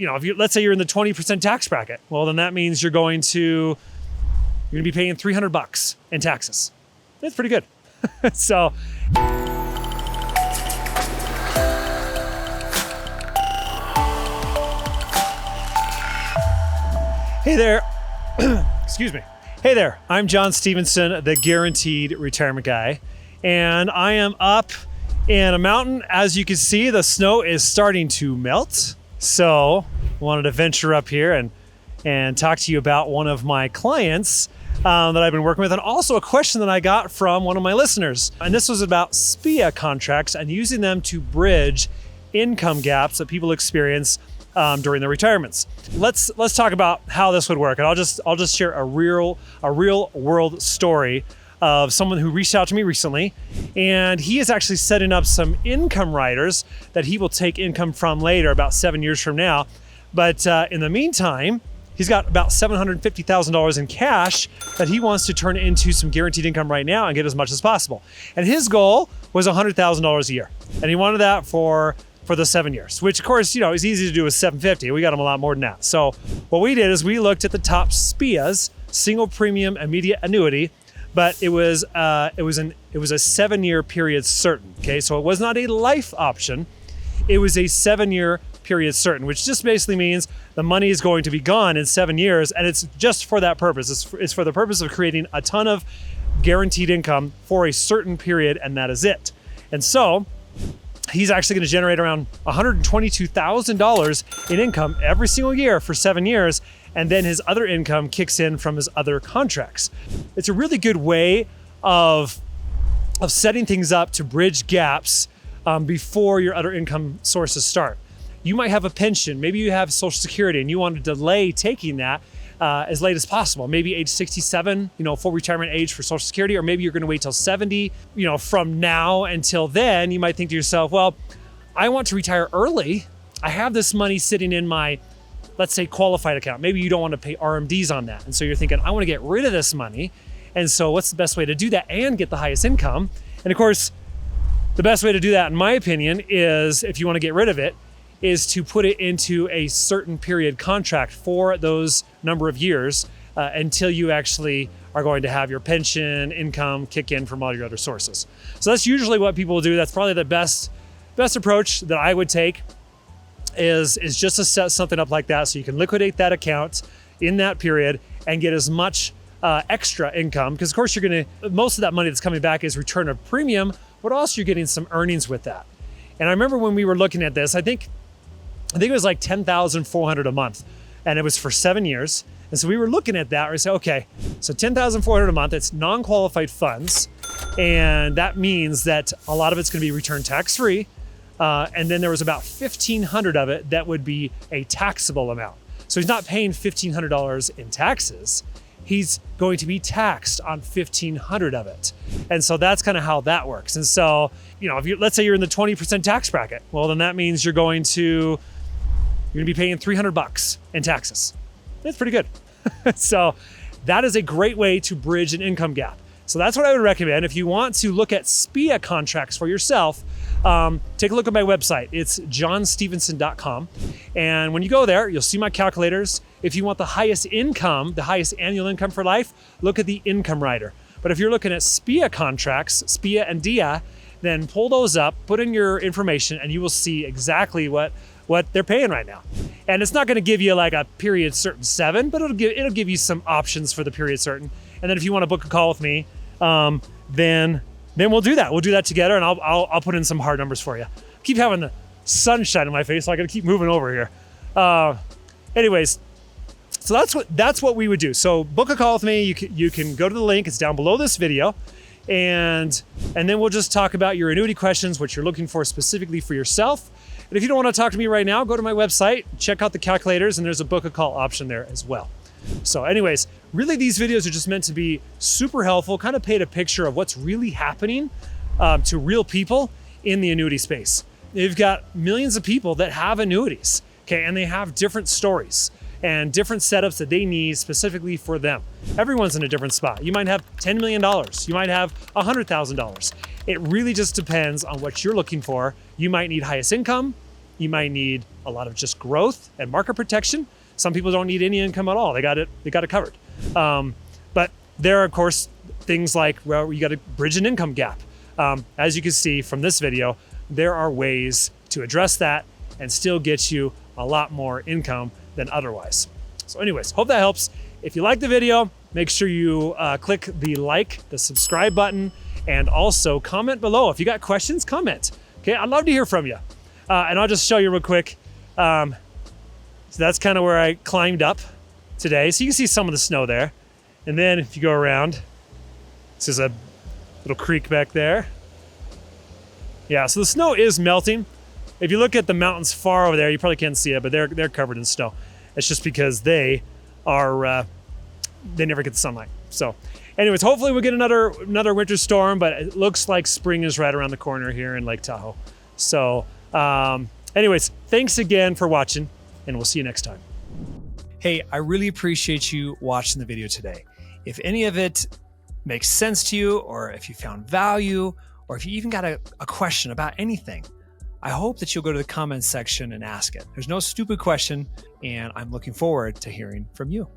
let's say you're in the 20% tax bracket, well, then that means you're going to be paying $300 in taxes. That's pretty good. So, hey there, excuse me. Hey there, I'm John Stevenson, the Guaranteed Retirement Guy, and I am up in a mountain. As you can see, the snow is starting to melt. So I wanted to venture up here and talk to you about one of my clients that I've been working with, and also a question that I got from one of my listeners. And this was about SPIA contracts and using them to bridge income gaps that people experience during their retirements. Let's talk about how this would work, and I'll just share a real world story of someone who reached out to me recently, and he is actually setting up some income riders that he will take income from later, about 7 years from now. But in the meantime, he's got about $750,000 in cash that he wants to turn into some guaranteed income right now and get as much as possible. And his goal was $100,000 a year, and he wanted that for the 7 years, which of course, is easy to do with $750. We got him a lot more than that. So what we did is we looked at the top SPIAs, single premium immediate annuity, but it was a 7-year period certain. Okay, so it was not a life option. It was a 7-year period certain, which just basically means the money is going to be gone in 7 years, and it's just for that purpose. It's for the purpose of creating a ton of guaranteed income for a certain period, and that is it. And so he's actually going to generate around $122,000 in income every single year for 7 years, and then his other income kicks in from his other contracts. It's a really good way of setting things up to bridge gaps before your other income sources start. You might have a pension, maybe you have Social Security, and you want to delay taking that as late as possible. Maybe age 67, full retirement age for Social Security, or maybe you're going to wait till 70. From now until then, you might think to yourself, well, I want to retire early. I have this money sitting in my, let's say, qualified account. Maybe you don't want to pay RMDs on that. And so you're thinking, I want to get rid of this money. And so what's the best way to do that and get the highest income? And of course, the best way to do that, in my opinion, is, if you want to get rid of it, is to put it into a certain period contract for those number of years until you actually are going to have your pension income kick in from all your other sources. So that's usually what people will do. That's probably the best approach that I would take, is just to set something up like that so you can liquidate that account in that period and get as much extra income, because of course most of that money that's coming back is return of premium, but also you're getting some earnings with that. And I remember when we were looking at this, I think it was like $10,400 a month, and it was for 7 years. And so we were looking at that, and we said, okay, so $10,400 a month, it's non-qualified funds, and that means that a lot of it's going to be returned tax-free. And then there was about $1,500 of it that would be a taxable amount. So he's not paying $1,500 in taxes. He's going to be taxed on $1,500 of it. And so that's kind of how that works. And so, let's say you're in the 20% tax bracket, well, then that means you're going to be paying $300 in taxes. That's pretty good. So that is a great way to bridge an income gap. So that's what I would recommend. If you want to look at SPIA contracts for yourself, take a look at my website. It's johnstevenson.com. And when you go there, you'll see my calculators. If you want the highest income, the highest annual income for life, look at the income rider. But if you're looking at SPIA contracts, SPIA and DIA, then pull those up, put in your information, and you will see exactly what they're paying right now. And it's not going to give you like a period certain 7, but it'll give you some options for the period certain. And then if you want to book a call with me, then we'll do that. We'll do that together, and I'll put in some hard numbers for you. Keep having the sunshine in my face, so I got to keep moving over here. Anyways, so that's what we would do. So book a call with me. You can go to the link. It's down below this video, and then we'll just talk about your annuity questions, what you're looking for specifically for yourself. And if you don't want to talk to me right now, go to my website, check out the calculators, and there's a book a call option there as well. So anyways, really these videos are just meant to be super helpful, kind of paint a picture of what's really happening to real people in the annuity space. You've got millions of people that have annuities, okay, and they have different stories and different setups that they need specifically for them. Everyone's in a different spot. You might have $10 million, you might have $100,000. It really just depends on what you're looking for. You might need highest income, You might need a lot of just growth and market protection. Some people don't need any income at all. They got it covered. But there are, of course, things like, well, you got to bridge an income gap. As you can see from this video, there are ways to address that and still get you a lot more income than otherwise. So anyways, hope that helps. If you like the video, make sure you click the subscribe button, and also comment below. If you got questions, comment. Okay, I'd love to hear from you. And I'll just show you real quick. So that's kind of where I climbed up today. So you can see some of the snow there. And then if you go around, this is a little creek back there. Yeah, so the snow is melting. If you look at the mountains far over there, you probably can't see it, but they're covered in snow. It's just because they are, they never get the sunlight. So anyways, hopefully we'll get another winter storm, but it looks like spring is right around the corner here in Lake Tahoe. So anyways, thanks again for watching, and we'll see you next time. Hey, I really appreciate you watching the video today. If any of it makes sense to you, or if you found value, or if you even got a question about anything, I hope that you'll go to the comments section and ask it. There's no stupid question, and I'm looking forward to hearing from you.